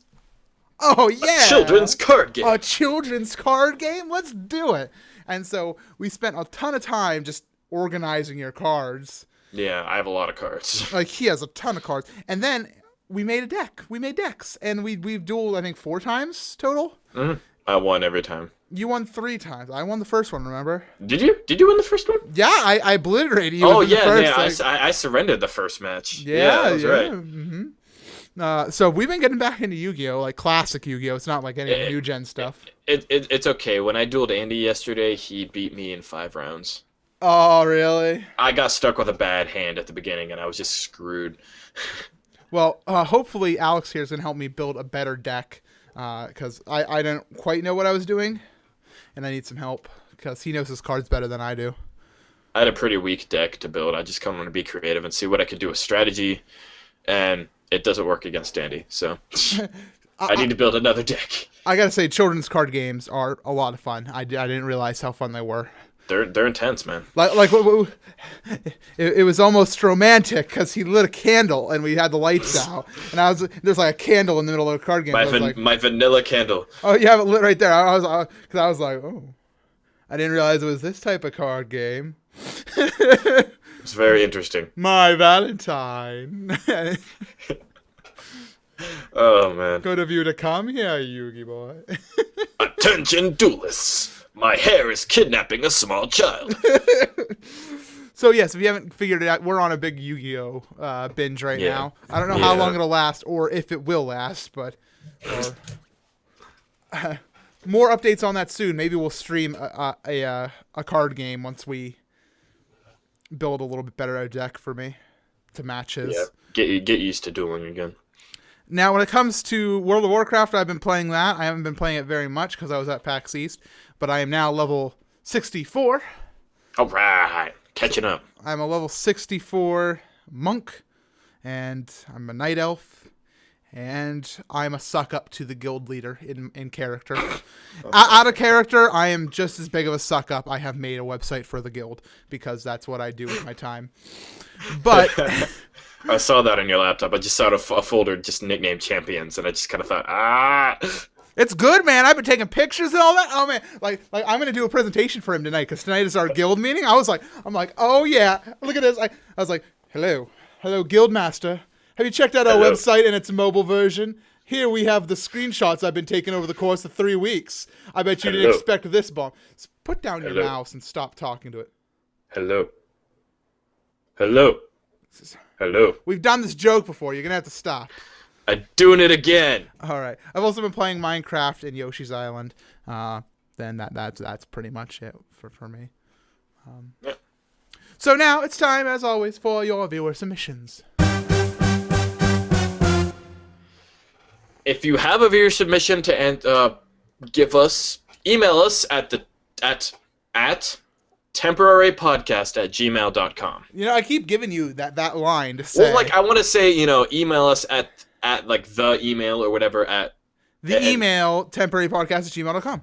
Oh yeah, a children's card game. A children's card game. Let's do it. And so we spent a ton of time just organizing your cards. Yeah, I have a lot of cards. Like he has a ton of cards, and then we made a deck. We made decks, and we've dueled I think 4 times total. Mm-hmm. I won every time. You won 3 times. I won the first one. Remember? Did you? Did you win the first one? Yeah, I obliterated you. Oh the yeah, first, I surrendered the first match. Yeah, that was right. Mm-hmm. So we've been getting back into Yu-Gi-Oh, like classic Yu-Gi-Oh. It's not like any of the new gen stuff. It's okay. When I dueled Andy yesterday, he beat me in 5 rounds. Oh, really? I got stuck with a bad hand at the beginning, and I was just screwed. Well, hopefully Alex here is going to help me build a better deck, because I don't quite know what I was doing, and I need some help, because he knows his cards better than I do. I had a pretty weak deck to build. I just kind of want to be creative and see what I could do with strategy, and it doesn't work against Andy, so I need to build another deck. I got to say, children's card games are a lot of fun. I didn't realize how fun they were. They're intense, man. It was almost romantic because he lit a candle and we had the lights out, and there's like a candle in the middle of the card game. My vanilla candle. Oh, you have it lit right there. I was like, oh, I didn't realize it was this type of card game. It's very interesting. My Valentine. Oh man. Good of you to come here, Yugi boy. Attention, duelists. My hair is kidnapping a small child. So yes, if you haven't figured it out, we're on a big Yu-Gi-Oh binge right now. I don't know how long it'll last or if it will last, but more updates on that soon. Maybe we'll stream a card game once we build a little bit better deck for me to match his. Yeah, get used to dueling again. Now, when it comes to World of Warcraft, I've been playing that. I haven't been playing it very much because I was at PAX East, but I am now level 64. All right, catching up. I'm a level 64 monk, and I'm a night elf, and I'm a suck up to the guild leader in character. Out of character, I am just as big of a suck up. I have made a website for the guild because that's what I do with my time. But I saw that on your laptop. I just saw a folder just nicknamed champions, and I just kind of thought, It's good, man. I've been taking pictures and all that. Oh man, like I'm gonna do a presentation for him tonight because tonight is our guild meeting. I'm like, oh yeah, look at this. I was like, hello, guild master. Have you checked out our website and its mobile version? Here we have the screenshots I've been taking over the course of 3 weeks. I bet you didn't expect this bomb. Put down your mouse and stop talking to it. Hello. We've done this joke before. You're gonna have to stop. I'm doing it again. All right. I've also been playing Minecraft and Yoshi's Island. Then that's pretty much it for me. So now it's time, as always, for your viewer submissions. If you have a viewer submission to give us, email us at temporarypodcast@gmail.com. You know, I keep giving you that line to say. Well, like I want to say, email us at like the email or whatever at the email temporarypodcast@gmail.com.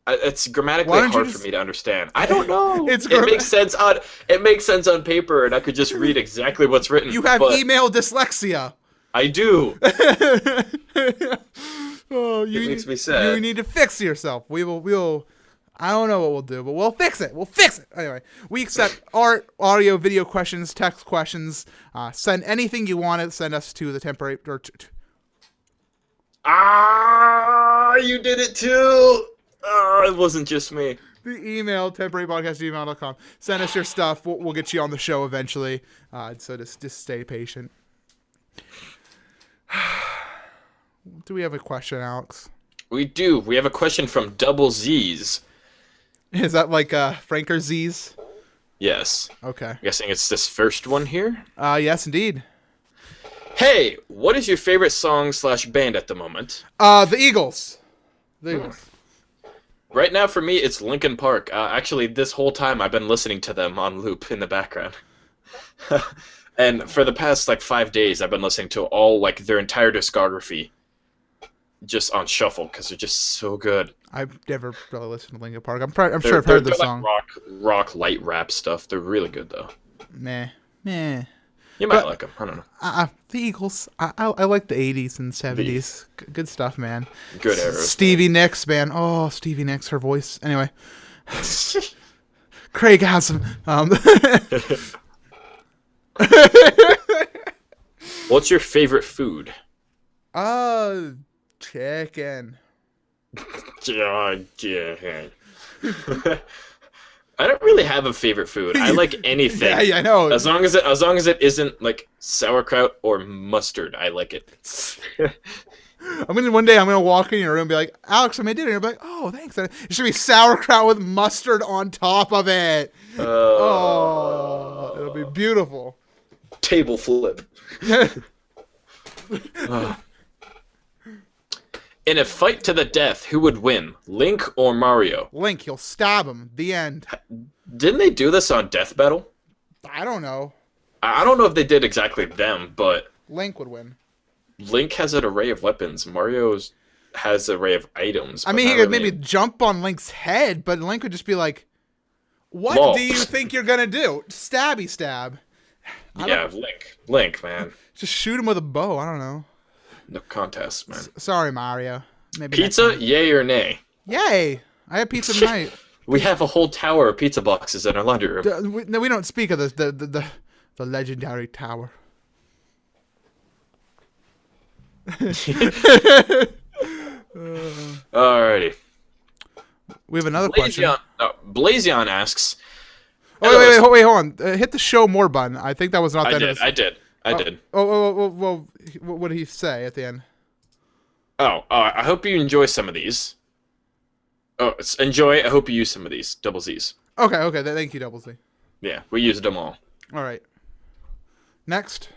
It's grammatically hard for me to understand. I don't know. It makes sense on paper, and I could just read exactly what's written. You have email dyslexia. I do. Oh, it makes me sad. You need to fix yourself. We'll. I don't know what we'll do, but we'll fix it. Anyway, we accept art, audio, video questions, text questions. Send anything you want to send us to the temporary. You did it too. It wasn't just me. The email, temporarypodcast@gmail.com. Send us your stuff. We'll get you on the show eventually. So just stay patient. Do we have a question, Alex? We do. We have a question from Double Z's. Is that like Franker Z's? Yes. Okay. I'm guessing it's this first one here? Yes, indeed. Hey, what is your favorite song/band at the moment? The Eagles. The Eagles. Right now, for me, it's Linkin Park. Actually, this whole time, I've been listening to them on loop in the background. And for the past, 5 days, I've been listening to all, their entire discography just on shuffle, because they're just so good. I've never really listened to Linkin Park. I'm sure I've heard the song. Rock, light rap stuff. They're really good, though. Meh. You might like them. I don't know. The Eagles. I like the 80s and 70s. Good stuff, man. Good era. Stevie Nicks, man. Oh, Stevie Nicks, her voice. Anyway. Craig has some. What's your favorite food? Chicken. Chicken. I don't really have a favorite food. I like anything. Yeah, I know. As long as it isn't like sauerkraut or mustard, I like it. One day I'm gonna walk in your room and be like, Alex, I made dinner. You'll be like, oh, thanks. It should be sauerkraut with mustard on top of it. It'll be beautiful. Table flip. In a fight to the death, who would win, Link or Mario? Link, he'll stab him. The end. Didn't they do this on Death Battle? I don't know. I don't know if they did exactly them, but Link would win. Link has an array of weapons. Mario has an array of items. I mean, he could maybe jump on Link's head, but Link would just be like, what do you think you're going to do? Stabby stab. Yeah, Link, man. Just shoot him with a bow. I don't know. No contest, man. Sorry, Mario. Maybe pizza, yay or nay? Yay! I had pizza tonight. We have a whole tower of pizza boxes in our laundry room. No, we don't speak of this. The legendary tower. Alrighty. We have another question. Blazion asks. Wait, hold on. Hit the show more button. I think that was not that. I did. Well, what did he say at the end? I hope you enjoy some of these. Enjoy. I hope you use some of these. Double Z's. Okay. Thank you, Double Z. Yeah, we used them all. All right. Next.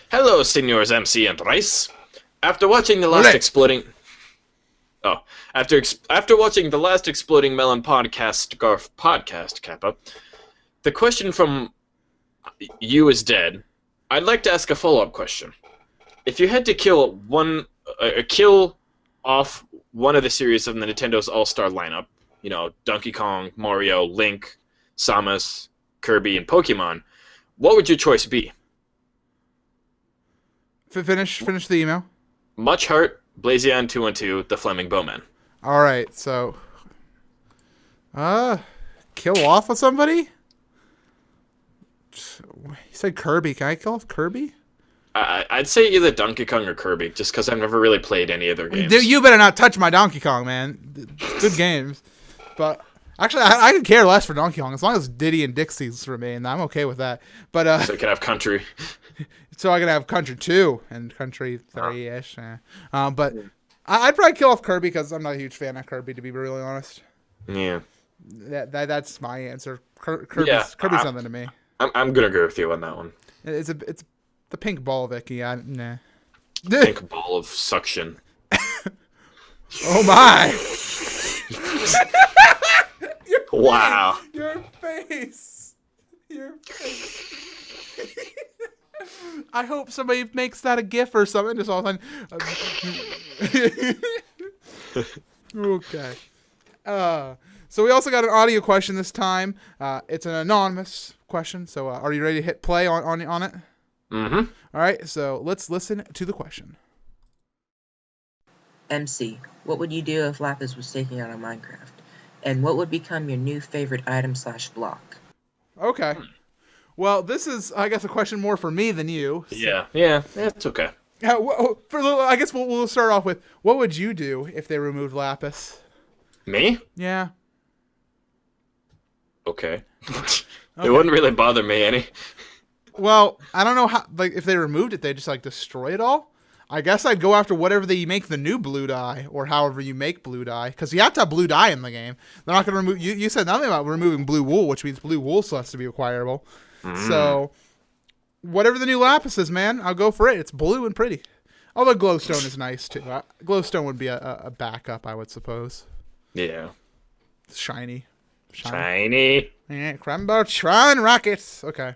Hello, Senors MC and Rice. After watching the last exploding melon podcast, Garf podcast, Kappa, the question from you is dead. I'd like to ask a follow-up question. If you had to kill off one of the series of the Nintendo's All-Star lineup, Donkey Kong, Mario, Link, Samus, Kirby, and Pokemon, what would your choice be? Finish the email. Much Heart, Blazion212, the Fleming Bowman. All right, so kill off with somebody? You said Kirby. Can I kill off Kirby? I'd say either Donkey Kong or Kirby, just because I've never really played any of their games. You better not touch my Donkey Kong, man. Good games. But actually, I could care less for Donkey Kong. As long as Diddy and Dixie's remain, I'm okay with that. But so I can have Country. So I can have Country 2 and Country 3-ish. But I'd probably kill off Kirby because I'm not a huge fan of Kirby, to be really honest. Yeah. That's my answer. Kirby's something to me. I'm gonna go with you on that one. It's the pink ball, Vicky. Nah. Pink ball of suction. Oh my! Wow. Your face. I hope somebody makes that a GIF or something. Just all the time. Okay. So we also got an audio question this time. It's an anonymous question. So are you ready to hit play on it? Mm-hmm. All right. So let's listen to the question. MC, what would you do if Lapis was taking out on Minecraft? And what would become your new favorite item/block? Okay. Well, this is, I guess, a question more for me than you. So. Yeah, it's okay. I guess we'll start off with, what would you do if they removed Lapis? Me? Yeah. Okay. It wouldn't really bother me any. Well, I don't know how, if they removed it, they just, destroy it all? I guess I'd go after whatever they make the new blue dye, or however you make blue dye, because you have to have blue dye in the game. They're not going to remove, you said nothing about removing blue wool, which means blue wool still has to be acquirable. So, whatever the new Lapis is, man, I'll go for it. It's blue and pretty. Although glowstone is nice, too. Glowstone would be a backup, I would suppose. Yeah. It's shiny. Yeah, Crumble Shrine Rockets. Okay.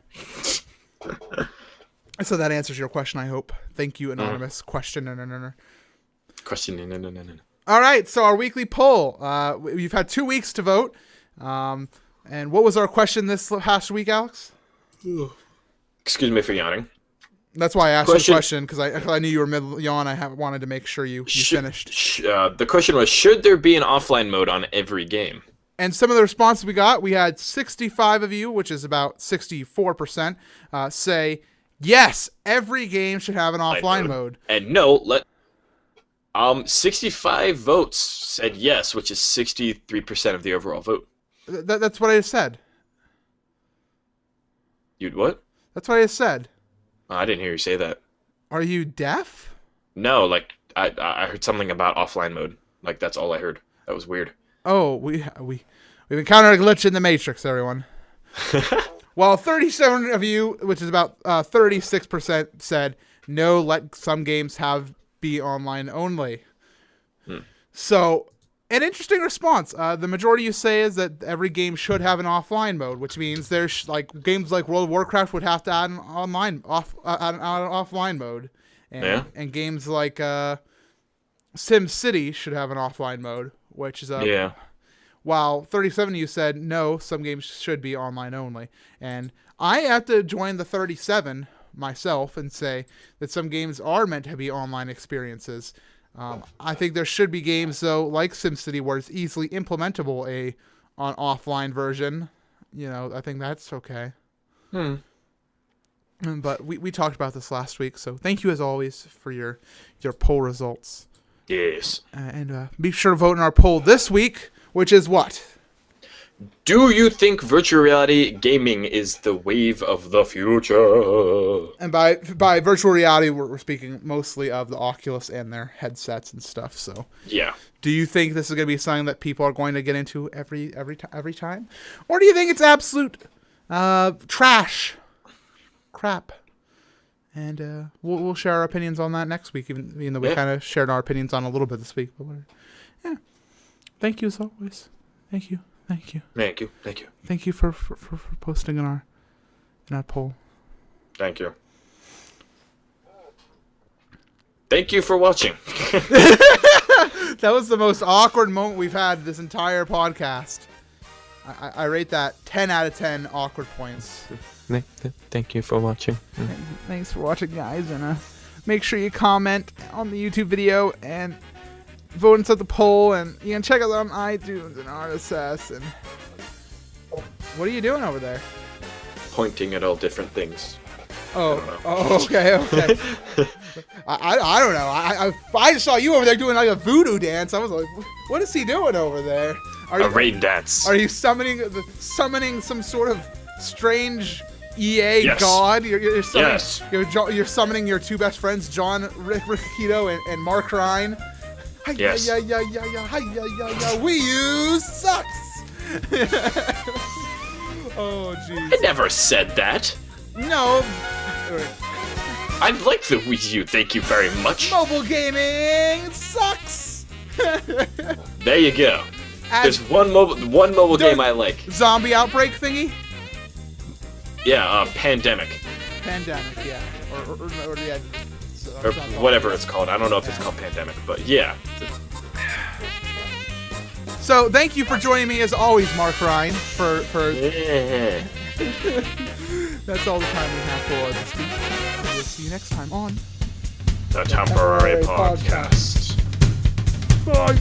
So that answers your question, I hope. Thank you, anonymous questioner. All right, so our weekly poll. We've had 2 weeks to vote. And what was our question this past week, Alex? Excuse me for yawning. That's why I asked the question, because I knew you were mid-yawn. I wanted to make sure you finished. The question was, should there be an offline mode on every game? And some of the responses we got, we had 65 of you, which is about 64%, say, yes, every game should have an offline mode. And no, 65 votes said yes, which is 63% of the overall vote. That's what I just said. You'd what? That's what I just said. I didn't hear you say that. Are you deaf? No, like I heard something about offline mode. Like that's all I heard. That was weird. Oh, we've encountered a glitch in the Matrix, everyone. Well, 37 of you, which is about 36%, said no. Let some games be online only. So, an interesting response. The majority you say is that every game should have an offline mode, which means there's like games like World of Warcraft would have to add an offline mode, and games like Sim City should have an offline mode, which is While 37 of you said no, some games should be online only, and I have to join the 37 myself and say that some games are meant to be online experiences. I think there should be games though, like SimCity, where it's easily implementable an offline version. I think that's okay. But we talked about this last week, so thank you as always for your poll results. Yes. And be sure to vote in our poll this week, which is what? Do you think virtual reality gaming is the wave of the future? And by virtual reality, we're speaking mostly of the Oculus and their headsets and stuff. So yeah. Do you think this is going to be something that people are going to get into every time, or do you think it's absolute trash, crap? And we'll share our opinions on that next week, even though we kind of shared our opinions on a little bit this week. But thank you as always. Thank you. Thank you. Thank you. Thank you for posting in our poll. Thank you. Thank you for watching. That was the most awkward moment we've had this entire podcast. I rate that 10 out of 10 awkward points. Thank you for watching. Thanks for watching, guys. And make sure you comment on the YouTube video and vote into the poll. And you can check us out on iTunes and RSS. And what are you doing over there? Pointing at all different things. Okay. I don't know. I just saw you over there doing like a voodoo dance. I was like, what is he doing over there? A rain dance. Are you summoning some sort of strange EA god? You're summoning, yes. You're summoning your two best friends, John Ricchito and Mark Ryan. Yes. We use sucks. Oh jeez. I never said that. No. I like the Wii U, thank you very much. Mobile gaming sucks. There you go. There's one mobile game I like. Zombie outbreak thingy? Yeah, Pandemic. Pandemic, yeah. Or yeah. Or whatever it's called. I don't know if it's called Pandemic, but yeah. So thank you for joining me as always, Mark Ryan. Yeah. That's all the time we have for this week. We'll see you next time on The Temporary Podcast. Bye.